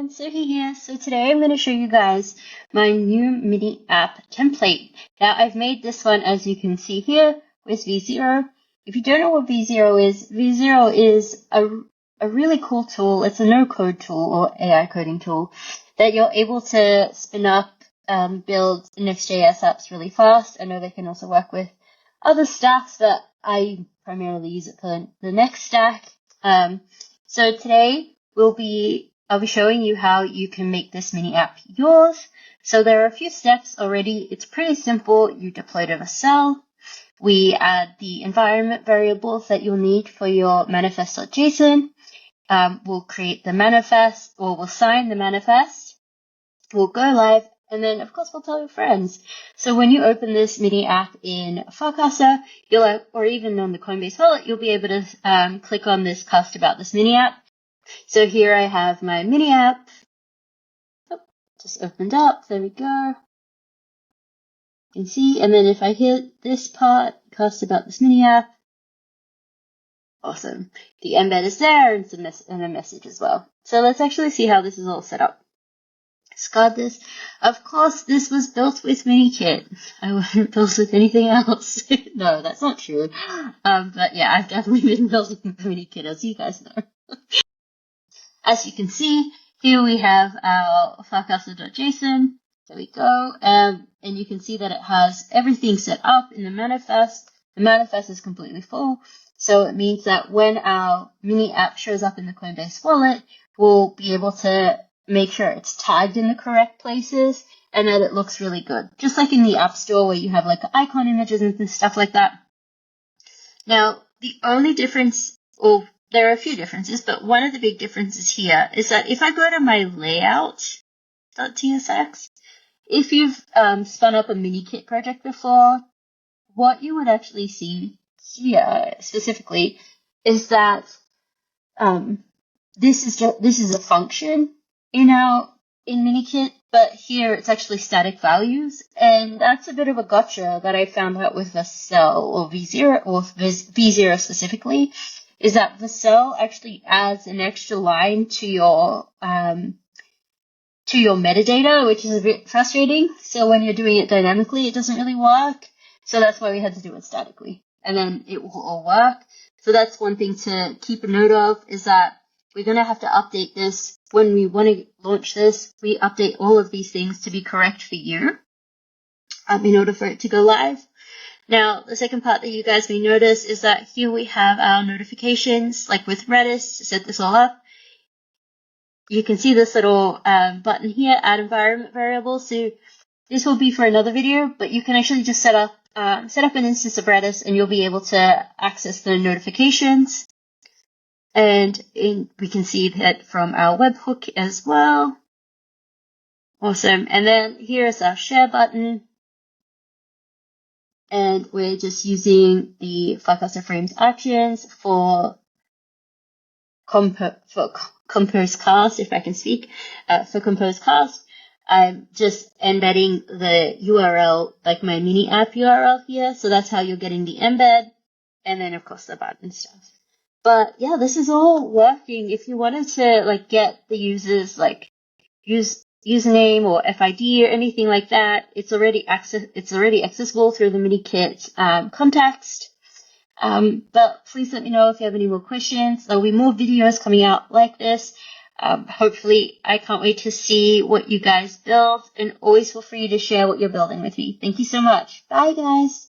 everyone, Sophie here. So today I'm going to show you guys my new mini app template. Now I've made this one, as you can see here, with V0. If you don't know what V0 is a really cool tool. It's a no-code tool or AI coding tool that you're able to spin up, build Next.js apps really fast. I know they can also work with other stacks, but I primarily use it for the Next stack. So today I'll be showing you how you can make this mini app yours. So there are a few steps already. It's pretty simple. You deploy to vercel. We add the environment variables that you'll need for your manifest.json. We'll create the manifest, or we'll sign the manifest. We'll go live, and then of course we'll tell your friends. So when you open this mini app in Farcaster, or even on the Coinbase wallet, you'll be able to click on this cast about this mini app. So here I have my mini app. Oh, just opened up. There we go. You can see, and then if I hit this part, cast about this mini app. Awesome. The embed is there and a message as well. So let's actually see how this is all set up. Discard this. Of course, this was built with Minikit. I wasn't built with anything else. No, that's not true. But yeah, I've definitely been building with Minikit, as you guys know. As you can see, here we have our farcaster.json. There we go. And you can see that it has everything set up in the manifest. The manifest is completely full. So it means that when our mini app shows up in the Coinbase wallet, we'll be able to make sure it's tagged in the correct places and that it looks really good. Just like in the App Store where you have like icon images and stuff like that. Now, the only difference, or there are a few differences, but one of the big differences here is that if I go to my layout.tsx, if you've spun up a Minikit project before, what you would actually see here specifically is that this is a function in Minikit, but here it's actually static values, and that's a bit of a gotcha that I found out with vercel or V0 specifically. Is that vercel actually adds an extra line to your metadata, which is a bit frustrating. So when you're doing it dynamically, it doesn't really work. So that's why we had to do it statically, and then it will all work. So that's one thing to keep a note of, is that we're going to have to update this when we want to launch this. We update all of these things to be correct for you in order for it to go live. Now, the second part that you guys may notice is that here we have our notifications, like with Redis, to set this all up. You can see this little button here, add environment variable. So this will be for another video, but you can actually just set up an instance of Redis and you'll be able to access the notifications. And we can see that from our webhook as well. Awesome. And then here's our share button. And we're just using the Farcaster Frames actions for Compose Cast, if I can speak. For Compose Cast, I'm just embedding the URL, like my mini app URL here. So that's how you're getting the embed. And then, of course, the button stuff. But yeah, this is all working. If you wanted to like get the users like username or FID or anything like that, it's already accessible through the Minikit context. But please let me know if you have any more questions. There'll be more videos coming out like this. Hopefully, I can't wait to see what you guys build, and always feel free to share what you're building with me. Thank you so much. Bye, guys.